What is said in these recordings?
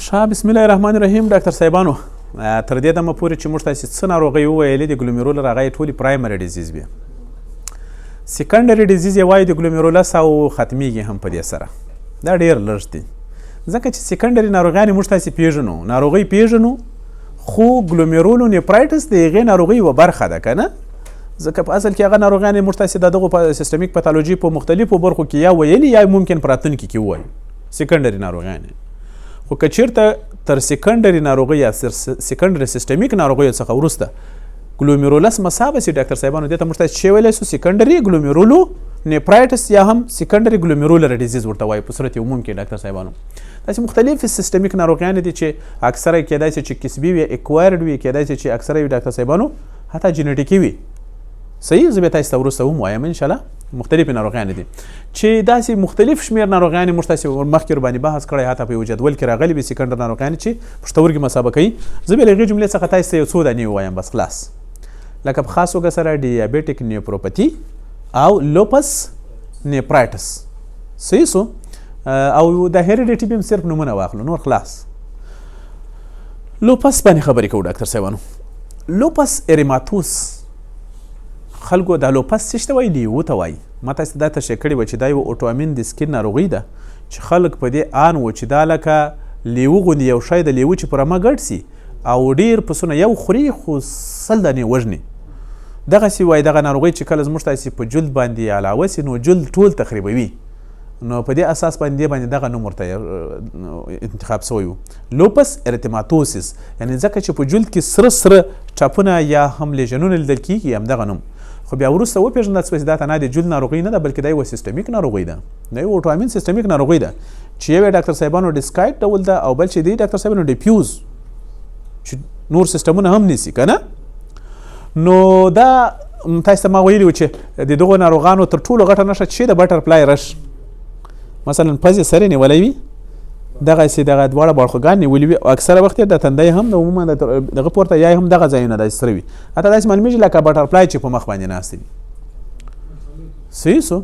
بسم الله الرحمن الرحیم. ډاکټر صاحبانو تر دې دمه پورې چې موږ تاسې څه ناروغۍ وویلې د ګلومیرولر هغه یې ټولې پرایمري ډیزیز وي. سیکنډري ډیزیز یې وایي د ګلومیرولس او ختمیږي هم په دې سره. دا ډېر لږ دي ځکه چې سیکنډري ناروغیانې موږ تاسې پیژنو، ناروغۍ پیژنو، خو ګلومیرولو نیپرایټس د هغې ناروغۍ یوه برخه ده که نه، ځکه په اصل کې هغه ناروغیانې موږ تاسې د دغو سیستمیک پاتالوجي په مختلفو برخو کې یا ویلي یا ممکن په راتلونکي کې ووایو سیکنډري ناروغیانې. خو که چېرته تر سیکنډري ناروغۍ یا سیکنډري سیستمیک ناروغیو څخه وروسته ګلومیرولس مسابه سي ډاکټر صاحبانو دې ته موږ تاسې څه ویلی سو سیکنډري ګلومیرولو نیپرایټس یا هم سیکنډري ګلومیرولر ډیزیز ورته وایي په صورت عموم کې ډاکټر صاحبانو. داسې مختلف سیستمیک ناروغیانې دي چې اکثره کیدای سي چې کسبي وي، اکوایرډ وي، کیدای سي چې اکثره وي ډاکټر صاحبانو حتی جینیټیکي وي. صحیح، زه به تاسو ته وروسته هم وایم انشاءالله. مختلفې ناروغیانې دي چې داسې مختلف شمېر ناروغیانې موږ تاسې مخکې ورباندې بحث کړی، حتی په یو جدول کې راغلي وي سیکنډر ناروغیانې چې پښتورګي مسابه کوي. زه به له هغې جملې څخه تاسو ته یو څو دانې ووایم بس خلاص. لکه په خاص توګه سره ډیابیټک نیوپروپاتي او لوپس نیپرایټس. صحیح سو. او د هیریډیټي به هم صرف نومونه واخلو، نور خلاص. لوپس باندې خبرې کوو ډاکټر صاحبانو. لوپس اریماتوس خلکو د لوپس څه ته وایي؟ لیوو ته وایي. ما تاسې ته دا تشریح کړې وه چې دا یو اوټوامین د سکین ناروغي ده چې خلک په دې آن و چې دا لکه لیوو غوندې یو شی د لیوو چې په رمه ګډ سي او ډېر پسونه یو خوري خو 100 دانې وژني. دغسې وایي دغه ناروغۍ چې کله زموږ تاسې په جلد باندې علاوه سي نو جلد ټول تخریبوي، نو په دې اساس باندې دغه نوم ورته انتخاب سوی و، لوپس ارتماتوسس. یعنې ځکه چې په جلد کې سره سره ټاپونه یا هم لیژنونه لیدل کېږي همدغه نوم. خو بیا وروسته وپېژندل سوه چې دا تنها د جلد ناروغۍ نه ده بلکې دا یوه سیستمیک ناروغۍ ده، دا یو اوټوامین سیستمیک ناروغۍ ده چې یو یې ډاکټر صاحبانو ډسکایډ ډول ده او بل چې دی ډاکټر صاحبانو ډیفیوز چې نور سیستمونه هم نیسي که نه. نو دا تاسو ته ما ویلي و چې د دغو ناروغانو تر ټولو غټه نښه چې د بټرفلای رش مثلا پزې سرې نیولی وي، دغسې دغه دواړه باړخوګان نیولي وي، اکثره وخت یې د تندی هم د عموما دغه پورته یا هم دغه ځایونه داسې سره وي، حتی داسې معلومېږي لکه بټرفلای چې په مخ باندې ناست وي. صحیح سو.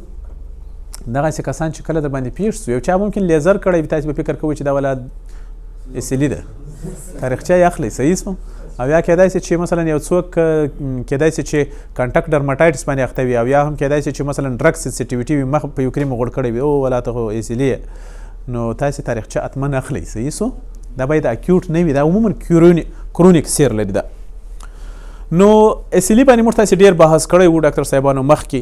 دغسې کسان چې کله در باندې پیښ سو، یو چا ممکن لیزر کړی وي، تاسې به فکر کوئ چې دا ولاد اسیلي ده، تاریخچه یې اخلئ. صحیح سو. او یا کیدای سي چې مثلا یو څوک کیدای سي چې کانټاکټ ډرماټایټس باندې اخته وي، او یا هم کیدای سي چې مثلا ډرګ سنسټیویټي وي، مخ په یو کریم غوړ کړی وي، او ولا ته خو اسیلي، نو تاسې تاریخچه حتما اخلئ. صحیح سو. دا باید اکیوټ نه وي، دا عموما کرونیک سیر لري. دا نو اسیلي باندې موږ تاسې ډېر بحث کړی و ډاکټر صاحبانو مخکې.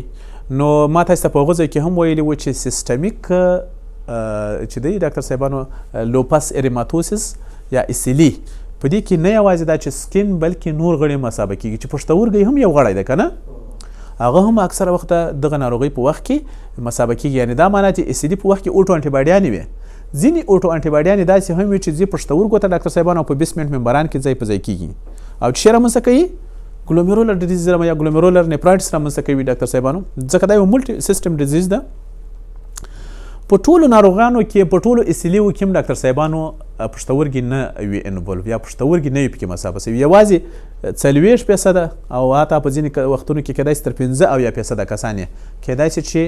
نو ما تاسې ته په هغه ځای کې هم ویلي و چې سیستمیک چې دی ډاکټر صاحبانو لوپس اریماتوسس یا اسیلي په دې کې نه یوازې دا چې سکین بلکې نور غړي مسابه کېږي چې پښتورګی هم یو غړی ده که نه، هغه هم اکثره وخت دغه ناروغۍ په وخت کې مسابه کېږي. یعنې دا معنا چې اسیدي په وخت کې اوټو انټیباډیانې وي، ځینې اوټو انټیباډیانې داسې هم وي چې ځي پښتورګو ته ډاکټر صاحبانو په بیسمنټ ممبران کې ځای په ځای کېږي او چې شی رامنځته کوي ګلومیرولر ډیزیز یا ګلومیرولر نیپرایټس رامنځته کوي ډاکټر صاحبانو، ځکه دا یو ملټي سیسټم ډیزیز ده. په ټولو ناروغانو کې په ټولو اسیلیو کې هم ډاکټر صاحبانو پښتورګي نه وي انولو یا پښتورګي نه وي پکې مسابه سوي، یوازې 40% او حتی په ځینې وختونو کې کیدای سي تر 15% کسان یې کیدای سي چې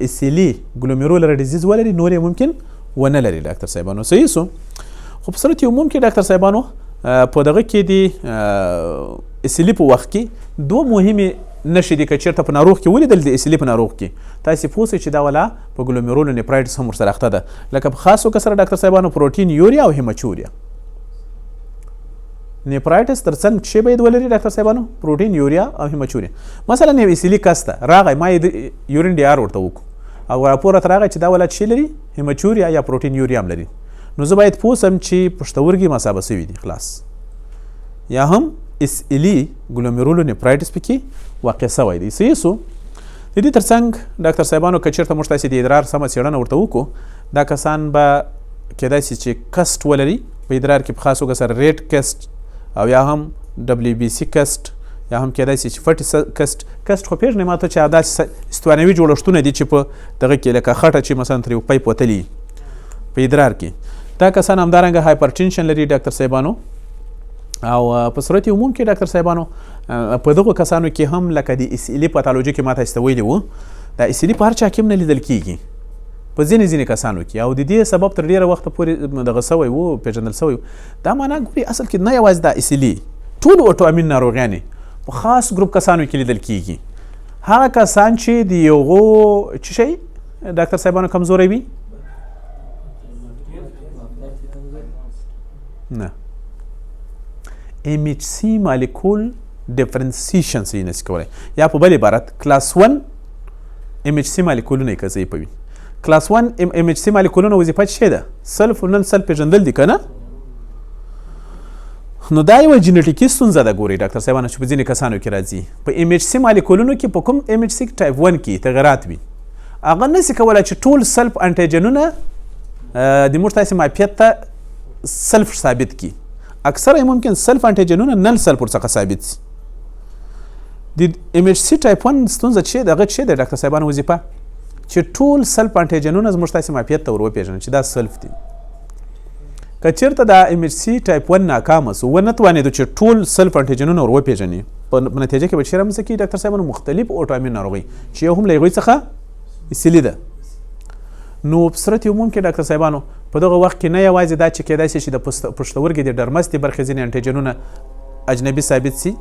اسیلي ګلومیرولر ډیزیز ولري، نور یې ممکن ونه لري ډاکټر صاحبانو. صحیح سو. خو په صورت عموم کې ډاکټر صاحبانو په دغه کې د اسیلي په وخت کې دوه مهمې نښې دي که چېرته په ناروغ کې ولیدل د اسیلي په ناروغ کې تاسې پوه سئ چې دا ولا په ګلومیرولو نیپرایټس هم ورسره اخته ده. لکه په خاص توګه سره ډاکټر صاحبانو پروټین یوریا او هیمچوریا. نیپرایټس تر څنګ شی باید ولري ډاکټر صاحبانو؟ پروټین یوریا او هیمچوریا. مثلا یو اسیلي کس ته راغی، ما یې یورین ډي آر ورته وکړو او راپور راته راغی چې دا ولا څه لري؟ هیمچوریا یا پروټین یوریا هم لري. نو زه باید پوه سم چې پښتورګي مسابه سوي دي خلاص، یا هم اسیلي ګلومیرولو نیپرایټس پکې واقع سوی دی. صحیح سو. د دې تر څنګ ډاکټر صاحبانو که چېرته موږ تاسې د ادرار سمه څېړنه ورته وکړو، دا کسان به کیدای سي چې کسټ ولري په ادرار کې، په خاص توګه سره ریډ کسټ او یا هم ډبلیو بي سي کسټ، یا هم کیدای سي چې فټي کسټ. کسټ خو پېژنئ ما ته چې داسې استوانوي جوړښتونه دي چې په دغه کې لکه خټه چې مثلا ترې پایپ وتلي په ادرار کې. دا کسان همدارنګه هایپرټینشن لري ډاکټر صاحبانو. او په صورت عموم کې ډاکټر صاحبانو په دغو کسانو کې هم لکه د اسیلي پاتالوجي کې ما تاسو ته ویلي وو، دا اسیلي په هر چا کې هم نه لیدل کېږي، په ځینې کسانو کې او د دې سبب تر ډېره وخته پورې دغه سوی و پیژندل سوی دا معنا ګوري اصل کې نه یوازې دا اسیلي ټول اوټوامین ناروغیانې په خاص ګروپ کسانو کې لیدل کیږي هغه کسان چې د یوغو څه شی ډاکټر صاحبانو کمزوری وي نه MHC مالیکول ډیفرنسیشن سي نس کولی یا په بل عبارت کلاس 1 MHC مالیکولونه یې که ضعیفه وي کلاس 1 MHC مالیکولونه وظیفه څه ده سلف او نن سلف پیژندل دي که نه نو دا یوه جینیټیکي ستونزه ده ګورئ ډاکټر صاحبانو چې په ځینې کسانو کې راځي په MHC مالیکولونو کې په کوم MHC ټایپ 1 کې تغیرات وي هغه نسي کولی چې ټول سلف انټیجنونه د موږ تاسې معافیت ته سلف ثابت کړي اکثره ممکن سلف انټیجنونه نل سلف ورڅخه ثابت سي د MHC ټایپ 1 ستونزه چې دغه څه ده ډاکټر صاحبانو وظیفه چې ټول سلف انټیجنونه زموږ تاسې معافیت ته ور وپېژني چې دا سلف دي که چېرته دا MHC ټایپ 1 ناکامه سو ونه توانېدو چې ټول سلف انټیجنونه ور وپېژني په نتیجه کې به چیرې رامنځته کېږي ډاکټر صاحبانو مختلف اوټوامین ناروغۍ چې یو هم له هغوی څخه اصلي ده نو په صورت عموم کې ډاکټر صاحبانو په دغه وخت کې نه یوازې دا چې کېدای شي چې د پښتورګي د ډرمستې برخې ځینې انټیجنونه اجنبي ثابت سي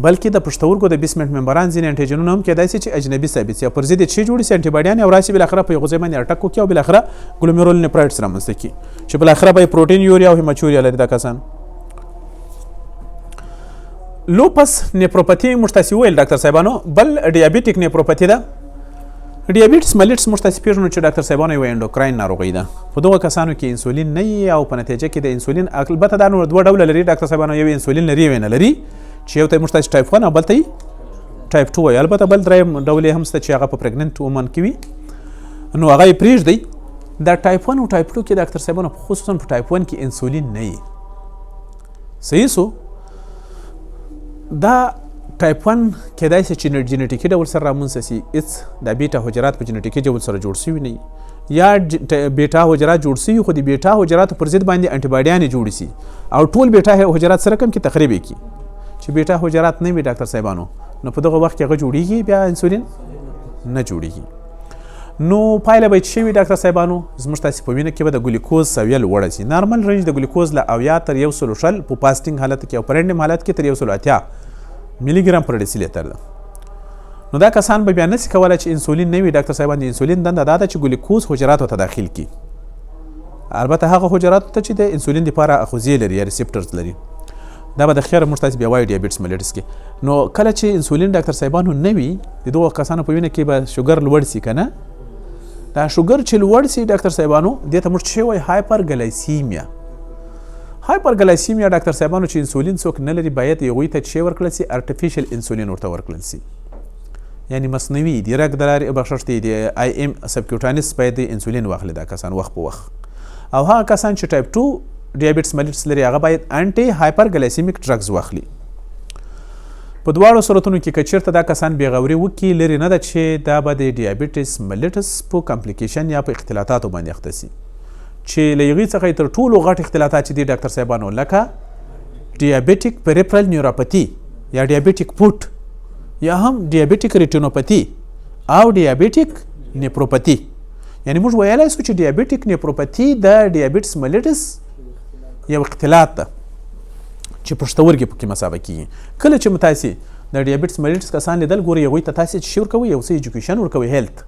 بلکې د پښتورګو د بیسمنټ ممبران ځینې انټیجنونه هم کېدای شي چې اجنبي ثابت سي او پر ضد یې چې جوړي سي انټي باډیانې او راسي بالاخره په یو ځای باندې اټک وکړي او بالاخره ګلومیرول نیپرایټس رامنځته کړي چې بالاخره به یې پروټین یوریا او هیماچوریا لري دا کسان لوپس نیپروپاتي موږ تاسې وویل ډاکټر صاحبانو بل ډیابیټیک نیپروپاتي ده ډیابیټس ملیټس موږ تاسې پېژنو چې ډاکټر صاحبانو یوه انډوکراین ناروغۍ ده په دغه کسانو کې انسولین نه وي او په نتیجه کې د انسولین البته دا نور دوه ډوله لري ډاکټر صاحبانو یو انسولین لري یو نه لري چې یو ته موږ تاسې ټایپ 1 او بل ته ټایپ 2 وایي البته بل دریم ډول یې هم شته چې هغه په پریګننټ وومن کې وي نو هغه یې پرېږدئ دا ټایپ 1 او ټایپ 2 کې ډاکټر صاحبانو خصوصا په ټایپ 1 کې انسولین نه وي صحیح سو دا ټایپ 1 کېدای شي چې جینیټیکي ډول سره رامنځته سي هېڅ د بیټا حجرات په جینیټیکي ډول سره جوړ شوي نه وي یا بیټا حجرات جوړ شوي خو د بیټا حجراتو پر ضد باندې انټي باډیانې جوړې سي او ټول بیټا حجرات سره کم کې تخریب یې کړي چې بیټا حجرات نه وي ډاکټر صاحبانو نو په دغه وخت کې هغه جوړیږي بیا انسولین نه جوړیږي نو پایله به چې وي ډاکټر صاحبانو زموږ تاسې په وینه کې به د ګلوکوز سویه لوړه سي نارمل رینج د ګلوکوز له 80 تر 100 په فاسټینګ حالت کې او په رینډم حالت کې تر 180 ملي ګرام پر ډیسي لیټر ده نو دا کسان به بیا نسي کولی چې انسولین نه وي ډاکټر صاحبان د انسولین دنده دا ده چې ګلوکوز حجراتو ته داخل کړي البته هغه حجراتو ته چې د انسولین دپاره اخوزې لري یا ریسپټرز لري دا به د خیره موږ تاسې بیا وایو ډیابیټس ملیټس کې نو کله چې انسولین ډاکټر صاحبانو نه وي د دغو کسانو په وینه کې به شوګر لوړ سي که نه دا شوګر چې لوړ سي ډاکټر صاحبانو دې ته موږ څه وایي هایپرګلایسیمیا هایپرګلایسیمیا ډاکټر صاحبانو چې انسولین څوک نه لري باید هغوی ته څه ورکړل سي ارټیفیشل انسولین ورته ورکړل سي یعنی مصنوعي د رګ د لارې بخښښ د آی ایم سبکیوټانس باید د انسولین واخلي دا کسان وخت په وخت او هغه کسان چې ټایپ 2 ډیابیټس ملیټس لري هغه باید انټي هایپرګلایسیمیک ډرګز واخلي په دواړو صورتونو کې که چېرته دا کسان بېغوري وکړي لرې نه ده چې دا به د ډیابیټس ملیټس په کمپلیکیشن یا په اختلاطاتو باندې اخته سي چې له هغې څخه تر ټولو غټ اختلاطات چې دي ډاکټر صاحبانو لکه ډیابیټیک پریفرل نیوروپاتي یا ډیابیټیک فوټ یا هم ډیابیټیک ریټینوپاتي او ډیابیټیک نیپروپاتي یعنی موږ ویلی سو چې ډیابیټیک نیپروپاتي د ډیابیټس ملیټس یو اختلاط ده چې پښتورګي پکې مسابه کېږي کله چې تاسې د ډیابیټس ملیټس کسان لیدل ګورئ هغوی ته تاسې چې شي ورکوئ یو څه ایجوکیشن ورکوئ هیلت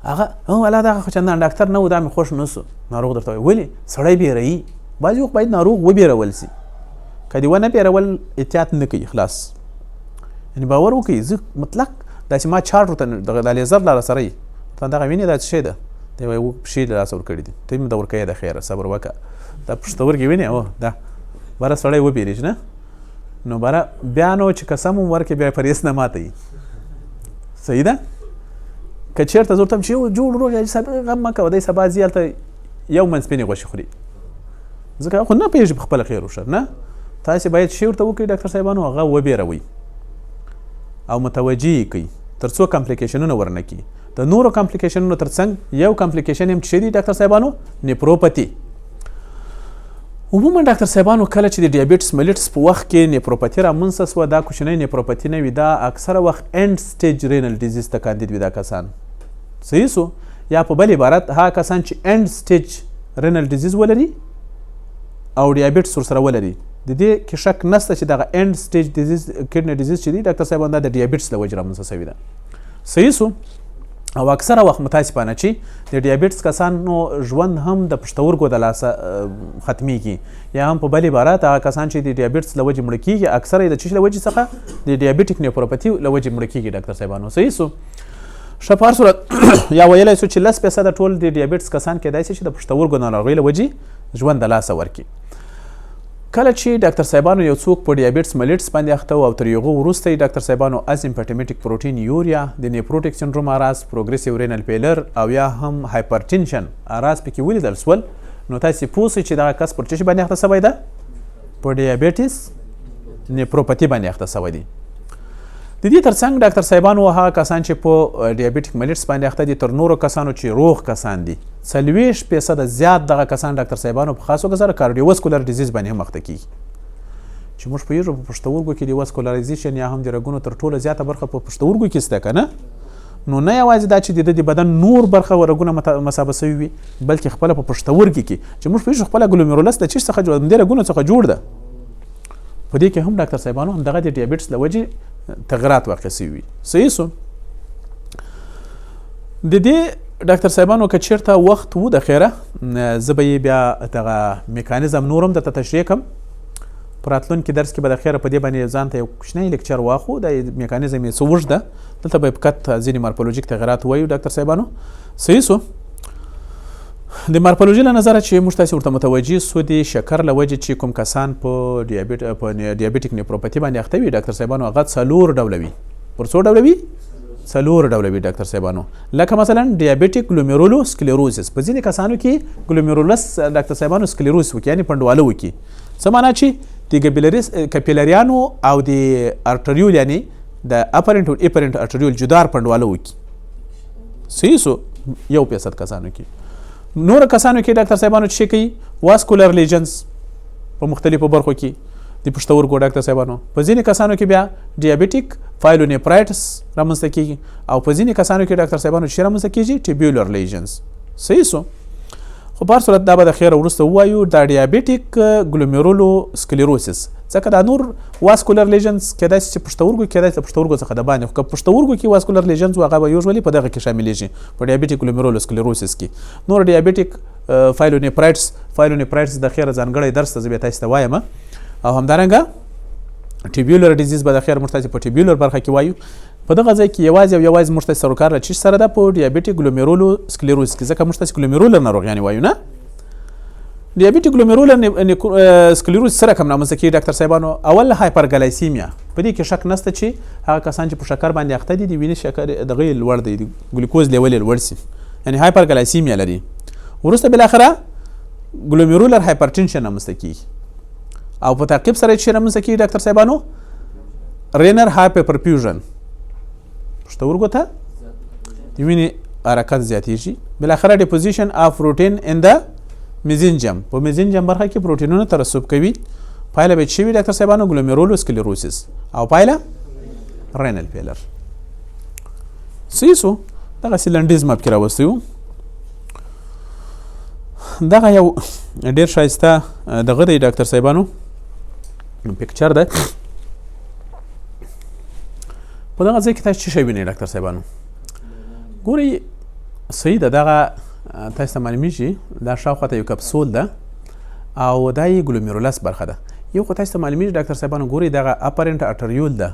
هغه الله دغه خو چندان ډاکټر نه و دا مې خوښ نه سو ناروغ درته وایي ولې سړی بیروي بعضې وخت باید ناروغ وبېرول سي که دې ونه بیرول احتیاط نه کوي خلاص یعنې باور وکړئ زه مطلق داسې ما چارټ ورته دغه دا لیزر لا راسره یي ته دغه وینې دا څه شی ده دی وایي پښې له لاسه ورکړي دي ته مې د ورکوې د خیره صبر وکړه دا پښتورګي وینې او دا بره سړی وبېرېږي نه نو بره بیا نو چې قسم هم ورکړې بیا فریس نه ماتوي صحیح ده که چېرته زه ورته چې جوړ روغ غم مه کوه دی سبا ځي هلته یو منځپینې غوښې خوري ځکه خو نه پوهېږي په خپله خیر وشر نه تاسې باید شی ورته وکړئ ډاکټر صاحبانو هغه وبېروئ او متوجه یې کوئ تر څو کمپلیکیشنونه ورنه کړي د نورو کمپلیکیشنونو تر څنګ یو کمپلیکیشن هم چې دی ډاکټر صاحبانو نیپروپاتي عموما ډاکټر صاحبانو کله چې د ډیابیټس ملیټس په وخت کې نیپروپاتي رامنځته سوه دا کوچنی نیپروپاتي نه وي دا اکثره وخت اینډ سټیج رینل ډیزیز ته کاندید وي دا کسان صحیح سو. یا په بل عبارت هغه کسان چې اند سټیج رینل ډیزیز ولري او ډیابیټس ورسره ولري د دې کې شک نشته چې دغه اند سټیج ډیزیز کډنی ډیزیز چې دی ډاکټر صاحب دا د ډیابیټس له وجې رامنځته شوی ده. صحیح سو. او اکثره وخت متاسفانه چې د ډیابیټس کسانو ژوند هم د پښتورګو د لاسه ختمیږي یا هم په بل عبارت هغه کسان چې د ډیابیټس له وجې مړه کیږي اکثره یې د څه له وجې څخه د ډیابیټیک نیوروپاثي له وجې مړه کیږي ډاکټر صاحبانو. صحیح سو. ښه په هر صورت یا ویلی سو چې 10% ټول د ډیابیټس کسان کیدای شي چې د پښتورګو ناروغۍ له وجې ژوند د لاسه ورکړي. کله چې ډاکټر صاحبانو یو څوک په ډیابیټس ملیټس باندې اخته او تر هغه وروسته یې ډاکټر صاحبانو اسیمپټومیټیک پروټین یوریا د نیفروټیک سنډروم اراز پروګریسیو رینل فیلر او یا هم هایپرټینشن اراز پکې ولیدل سول نو تاسې پوه شئ چې دغه کس پر څه باندې اخته شوی ده په ډیابیټس نیفروپاثي باندې اخته شوی دی. د دې ترڅنګ ډاکټر صاحبانو هغه کسان چې په ډیابیټیک ملیټس باندې اخته دي تر نورو کسانو چې روغ کسان دي 40% زیات دغه کسان ډاکټر صاحبانو په خاص توګه سره کارډیوواسکولر ډیزیز باندې هم اخته کیږي چې موږ پوهیږو په پښتورګو کې د واسکولرایزیشن یا هم د رګونو تر ټوله زیاته برخه په پښتورګو کې شته که نه نو نه یوازې دا چې د بدن نور برخه رګونه مسابه شوي وي بلکې خپله په پښتورګي کې چې موږ پوهیږو خپله ګلومیرولس د چیش څخه د دې رګونو څخه جوړ ده په دې کې هم ډاکټر صاحبانو همدغه د ډیابیټس له وجې تغیرات واقع شوي وي. صحیح سو. د دې ډاکټر صاحبانو که چیرته وخت و د خیره زه به یې بیا دغه میکانیزم نور هم درته تشریح کړم په راتلونکي درس کې به د خیره په دې باندې ځان ته یو کوچنی لیکچر واخلو د میکانیزم یې څه اوږد ده دلته به یې فقط ځینې مارفولوژیک تغیرات ووایو ډاکټر صاحبانو. صحیح سو. د مارفولوژي له نظره چې موږ تاسې ورته متوجه سو د شکر له وجې چې کوم کسان په ډیابیټیک نیوروپاثي باندې اخته وي ډاکټر صاحبانو هغه 4 ډوله وي. پر څو ډوله وي؟ 4 ډوله وي ډاکټر صاحبانو. لکه مثلا ډیابیټیک ګلومیرولو سکلیروزس په ځینې کسانو کې ګلومیرولس ډاکټر صاحبانو سکلیروز وکړي یعنې پنډواله وکړي څه معنا چې د کپیلریانو او د ارټریول یعنې د اپرنټ او اپرنټ ارټریول جدار پنډواله وکړي. صحیح سو. 1% کسانو کې. نور کسانو کې ډاکټر صاحبانو چې کوي واسکولر لیجنز په مختلفو برخو کې د پښتورګو ډاکټر صاحبانو په ځینې کسانو کې بیا ډیابیټیک فایلونیفرایټس رامنځته کیږي او په ځینې کسانو کې ډاکټر صاحبانو چې رامنځته کیږي ټیبیولر لیجنز. صحیح سو. خو په هر صورت دا به د خیره وروسته ووایو دا ډیابیټیک ګلومیرولو سکلیروسس ځکه دا نور واسکولر لیجنز کیدای شي چې پښتورګو کیدای شي پښتورګو څخه د باندې خو که پښتورګو کې واسکولر لیجنز هغه به یوزولي په دغه کې شاملېږي په ډیابیټیک ګلومیرولو سکلیروسس کې. نور ډیابیټیک فایلونیفرایټس د خیره ځانګړی درس ته زه بیا تاسو ته وایم او همدارنګه ټیبیولر ډیزیز به د خیر موږ تاسې په ټیبیولر برخه کې وایو. په دغه ځای کې یوازې موږ تاسې سروکار له چیش سره ده په ډیابیټیک ګلومیرولو سکلیروز کې ځکه موږ تاسې ګلومیرولر ناروغیانې وایو نه. ډیابیټیک ګلومیرولر سکلیروز سره کوم رامنځته کیږي ډاکټر صاحبانو؟ اول هایپرګلایسیمیا په دې کې شک نشته چې هغه کسان چې په شکر باندې اخته دي د وینې شکر دغه یې لوړ دی د ګلوکوز لیول یې لوړ شي یعنې هایپرګلایسیمیا لري. وروسته بالاخره ګلومیرولر هایپرټینشن رامنځته کیږي او په تعقیب سره چې رامنځته کیږي ډاکټر صاحبانو رینر هایپرپرفیوژن پښتورګو ته د وینې حرکت زیاتېږي. بالاخره ډیپوزیشن اف پروټین ان د میزنجم په میزنجم برخه کې پروټینونه ترسب کوي. پایله به څه وي ډاکټر صاحبانو؟ ګلومیرولو سکلیروسس او پایله رینل فیلر. صحیح سو. دغسې لنډیز ما پکې راوستی و. دغه یو ډېر ښایسته دغه دی ډاکټر صاحبانو پکچر ده. په دغه ځای کې تاسو څه شی وینئ ډاکټر صاحبانو؟ ګورئ صحیح ده دغه تاسو ته معلومیږي دا شاوخوا ته یو کپسول ده او دا یې ګلومیرولس برخه ده. یو خو تاسو ته معلومیږي ډاکټر صاحبانو ګورئ دغه اپرنټ ارټریول ده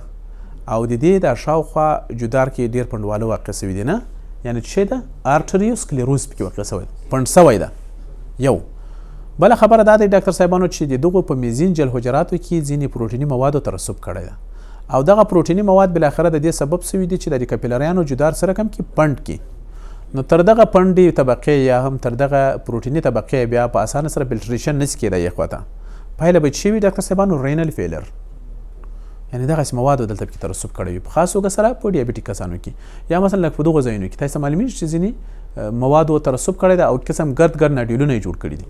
او د دې د شاوخوا جدار کې ډېر پنډواله واقع شوي دي نه یعنې څه شی ده ارټریوسکلیروز پکې واقع شوی پنډ شوی ده. یو بله خبره دا دی ډاکټر صاحبانو چې د دغو په میزینجل حجراتو کې ځینې پروټیني موادو ترسب کړی ده او دغه پروټیني مواد بالاخره د دې سبب شوي دي چې د کپیلریانو جدار سره کم کې پنډ کې نو تر دغه پنډې طبقې یا هم تر دغه پروټیني طبقې بیا په اسانه سره فلټریشن نشي کېدای یې خواته پایله به څه وي ډاکټر صاحبانو؟ رینل فیلر یعنې دغسې موادو دلته پکې ترسب کړی وي په خاص توګه سره په ډیابیټیک کسانو کې یا مثلا لکه په دغو ځایونو کې تاسو ته معلومیږي چې ځینې موادو ترسب کړی ده او قسم ګرد ناډیولونه یې جوړ کړي دي.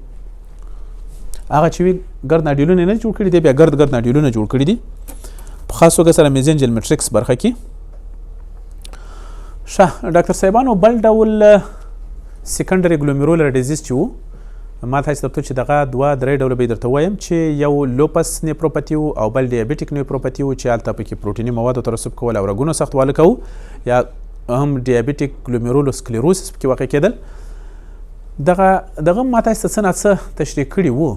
هغه چې وي ګرد ناډیولونه نه جوړ کړي دي بیا ګرد ناډیولونه جوړ کړي دي په خاص توګه سره میزنجل میټریکس برخه کې. ښه ډاکټر صاحبانو بل ډول سیکنډري ګلومیرولر ډیزیز چې و ما تاسو ته چې دغه دوه درې ډوله به درته وایم چې یو لوپس نیپروپاتی او بل ډیابیټیک نیپروپاتی چې هلته پکې پروټیني موادو ترسب کول او رګونو سختواله کوو یا هم ډیابیټیک ګلومیرولوسکلیروسس پکې واقع کېدل دغه ما تاسو ته څه نه څه تشریح کړي وو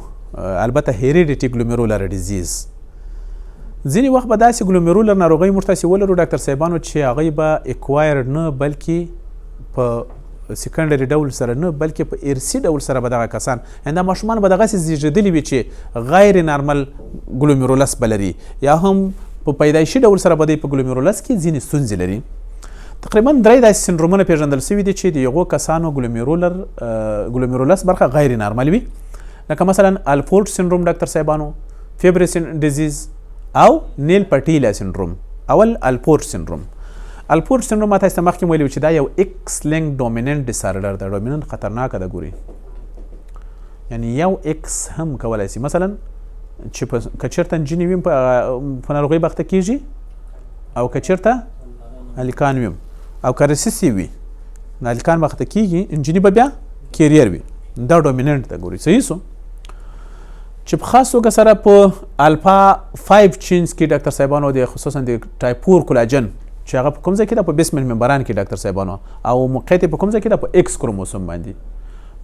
البته هیریډیټي ګلومیرولر ډیزیز ځینې وخت به داسې ګلومیرولر ناروغۍ موږ تاسې ولرو ډاکټر صاحبانو چې هغوی به اکوایر نه بلکې په سیکنډري ډول سره نه بلکې په ارثي ډول سره به دغه کسان دا ماشومان به دغسې زیږېدلي وي چې غیر نارمل ګلومیرولس به لري یا هم په پیدایشي ډول سره به دوی په ګلومیرولس کې ځینې ستونزې لري تقریبا 3 داسې سنډرومونه پیژندل شوي دي چې د هغو کسانو ګلومیرولس برخه غیر نارمل وي لکه مثلا الفورډ سنډروم ډاکټر صاحبانو فیبري ډیزیز او نیل پټیلا سنډروم اول الفورډ سنډروم الفورډ سنډروم ما تاسو ته مخکې ویلي چې دا یو ایکس لینک ډومیننټ ډیسارډر ده ډومیننټ خطرناکه ده ګوري یعنی یو ایکس هم کولی شي مثلا چې که چېرته نجونې وي په ناروغۍ بخته کېږي او که چېرته هلکان وي او که رسسي وي نو هلکان بخته کېږي نجونې به بیا کیریر وي دا ډومیننټ ده ګوري صحیح سو چې په خاص توګه سره په الفا 5 چینز کې ډاکټر صاحبانو د خصوصا د ټایپ 4 کولاجن چې هغه په کوم ځای کې ده په بیسمنټ ممبران کې ډاکټر صاحبانو او موقعیت په کوم ځای کې ده په ایکس کروموسوم باندې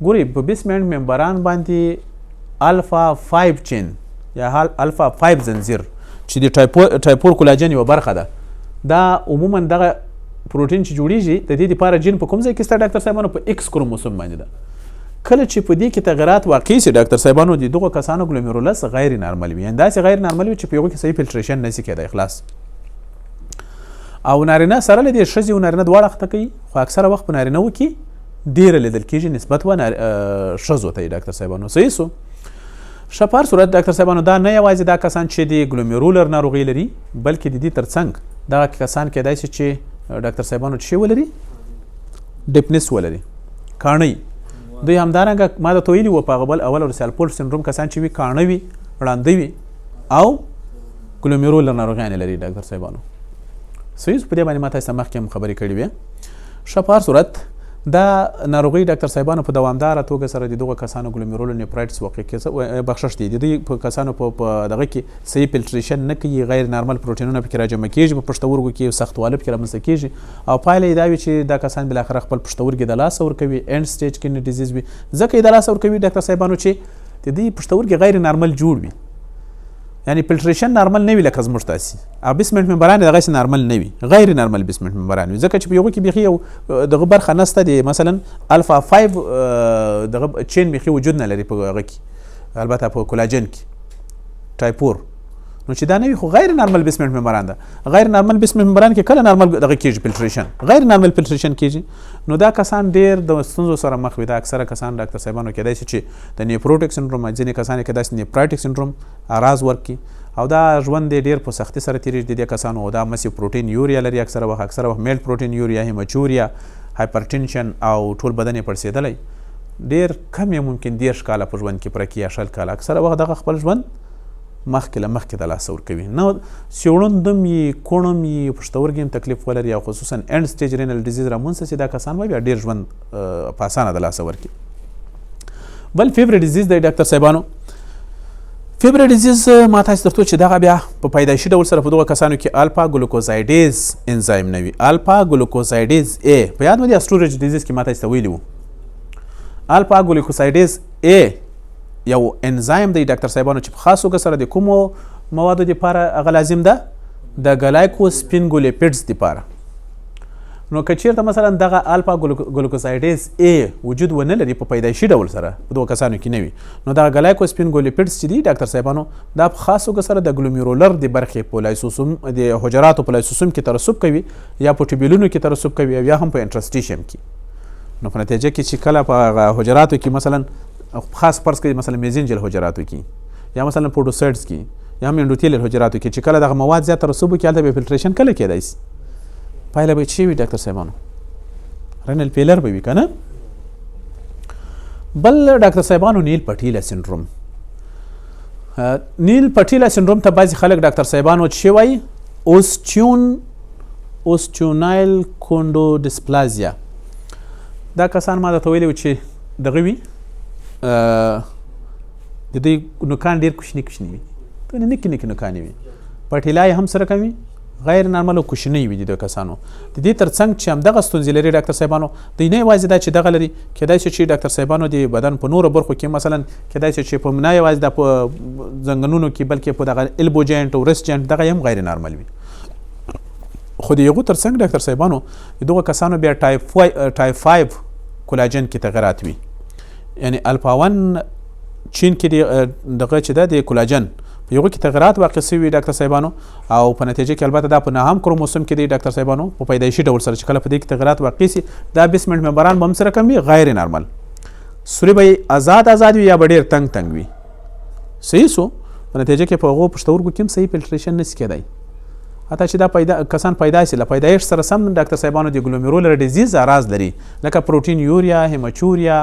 ګوري په بیسمنټ ممبران باندې الفا 5 چین یا الفا 5 زنځیر چې د ټایپ 4 کولاجن یوه برخه ده دا عموما دغه پروټین چې جوړیږي د دې لپاره جین په کوم ځای کې ستا ډاکټر صاحبانو په ایکس کروموسوم باندې ده کله چې په دې کې تغیرات واقع شي ډاکټر صاحبانو د دغو کسانو ګلومیرولس غیر نارمل وي یعنې داسې غیر نارمل وي چې په هغو کې صحیح فلټریشن نشي کېدی خلاص او نارینه سره له دې ښځې او نارینه دواړه اخته کوي خو اکثره وخت په نارینهو کې ډېره لیدل کېږي نسبت و ښځو ته ډاکټر صاحبانو صحیح سو ښه په هر صورت ډاکټر صاحبانو دا نه یوازې دا کسان چې د ګلومیرولر ناروغۍ لري بلکې د دې تر څنګ دغه کسان کېدای شي چې ډاکټر صاحبانو چې ولري ډیپنس ولري کاڼۍ دوی همدارنګه ما درته ویلي وو په هغه بل اول ورسې الفورډ سنډروم کسان چې وي کاڼه وي ړانده وي او ګلومیرولر ناروغیانې لري ډاکټر صاحبانو صحیح په دې باندې ما تاسو ته مخکې هم خبرې کړې وې ښه په هر صورت دا ناروغۍ ډاکټر صاحبانو په دوامداره توګه سره د دغو کسانو ګلومیرولر نیفرایټس واقع کېږي بخښش دی د دوی په کسانو په دغه کې صحیح فلټریشن نه کوي غیر نارمل پروټینونه پکې راجمع کېږي په پښتورګو کې سختواله پکې رامنځته کېږي او پایله یې دا وي چې دا کسان بالاخره خپل پښتورګي د لاسه ورکوي اینډ سټیج کډني ډیزیز وي ځکه یې د لاسه ورکوي ډاکټر صاحبانو چې د دوی پښتورګي غیر نارمل جوړ وي یعنی فلټریشن نارمل نه وي لکه زموږ تاسې او بیسمنټ ممبران دغسې نارمل نه وي غیر نارمل بیسمنټ ممبران وي ځکه چې په هغو کې بیخي یو دغه برخه نسته د مثلا الفا 5 دغه چین بیخي وجود نه لري په هغه کې البته په کولاجن کې ټایپ 4 نو چې دا نه وي خو غیر نارمل بیسمنټ ممبران ده غیر نارمل بیسمنټ ممبران کې کله نارمل دغه کېږي فلټریشن غیر نارمل فلټریشن کېږي نو دا کسان ډېر د ستونزو سره مخ وي دا اکثره کسان ډاکټر صاحبانو کېدای شي چې د نیفروټیک سنډروم ځینې کسان یې کېدای شي نیفرایټیک سنډروم اراز ورکړي او دا ژوند یې ډېر په سختۍ سره تېرېږي د دې کسانو او دا مسیو پروټین یوریا لري اکثره وخت میل پروټین یوریا هیمچوریا هایپرټینشن او ټول بدن یې پړسېدلی ډېر کم یې ممکن 10 کاله په ژوند کې پوره کړي یا 10 کاله اکثره وخت دغه خپل ژوند مخکې له مخکې د لاسه ورکوي نه څېړندم یې کوڼم یې پښتورګي هم تکلیف ولري او خصوصا اینډ سټیج رینل ډیزیز رامنځته شي دا کسان به بیا ډېر ژوند په اسانه د لاسه ورکړي بل فیبري ډیزیز دی ډاکټر صاحبانو فیبري ډیزیز ما تاسو درته چې دغه بیا په پیدایشي ډول سره په دغو کسانو کې الفا ګلوکوزایډیز انزایم نه وي الفا ګلوکوزایډیز ا په یاد مو دي اسټوریج ډیزیز کې ما تاسو ته ویلي وو الفا ګلوکوزایډیز ا یو انزایم دی ډاکټر صاحبانو چې په خاص توګه سره د کومو موادو دپاره هغه لازم ده د ګلایکوسپینګولیپیډز دپاره نو که چېرته مثلا دغه الفا ګلوکوزایډیز ا وجود ونه لري په پیدایشي ډول سره په دغو کسانو کې نه وي نو دغه ګلایکوسپینګولیپیډز چې دي ډاکټر صاحبانو دا په خاص توګه سره د ګلومیرولر د برخې په لایسوسوم د حجراتو په لایسوسوم کې ترسب کوي یا په ټیبیولونو کې ترسب کوي او یا هم په انټرسټیشیم کې نو په نتیجه کې چې کله په حجراتو کې مثلا خاص فرض کړئ مثلا میزنجل حجراتو کې یا مثلا پروټوسایډز کې یا هم انډوتیلر حجراتو کې چې کله دغه مواد زیات ترسب وکړي هلته به فلټریشن کله کېدای شي پایله به څه وي ډاکټر صاحبانو رینل فیلر به وي که نه بل ډاکټر صاحبانو نیل پټیلا سنډروم نیل پټیلا سنډروم ته بعضې خلک ډاکټر صاحبانو چې وایي اوسټیون اوسټیونایل کونډوډسپلازیا. دا کسان ما درته ویلي وو چې دغه وي د دوی نوکان ډېر کوچني کوچني وي، نکي نکي نوکانې وي، پټیلا یې هم سره کم وي، غیر نارمل او کوچنۍ وي د دې کسانو. د دې ترڅنګ چې همدغه ستونزې لري ډاکټر صاحبانو، دوی نه یوازې دا چې دغه لري، کیدای شي چې ډاکټر صاحبانو د بدن په نورو برخو کې مثلا کیدای شي چې په نه یوازې د په زنګنونو کې بلکې په دغه البو جاینټ او ریسټ جاینټ دغه هم غیر نارمل وي. خو د یغو ترڅنګ ډاکټر صاحبانو دغه کسانو بیا ټایپ 5 کولاجن کې تغیرات وي، یعنی الفا 1 چین کې دغه چې دا د کولاجن په یغو کې تغیرات واقع شوي ډاکټر صاحبانو، او په نتیجه کې البته دا په نهم کروموسوم کې دی ډاکټر صاحبانو په پیدایشي ډول سره چې کله په دې کې تغیرات واقع شي دا بیسمنټ ممبران به هم سره کم وي، غیر نارمل سوري به آزاد وي یا به ډېر تنګ وي. صحیح سو په نتیجه کې په هغو پښتورګو کې هم صحیح فلټریشن نشي کېدی. حتی چې دا کسان پیدا شي له پیدایش سره سم ډاکټر صاحبانو د ګلومیرولر ډیزیز اعراض لري، لکه پروټین یوریا، هیماچوریا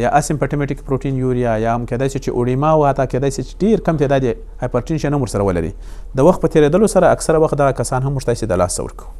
یا اسیمپټومیټیک پروټین یوریا، یا هم کېدای شي چې اوډیما او حتی کېدای شي چې ډېر کم تعداد هایپرټینشن هم ورسره ولري. د وخت په تېرېدلو سره اکثره وخت دغه کسان هم موږ تاسې د لاسه ورکوو.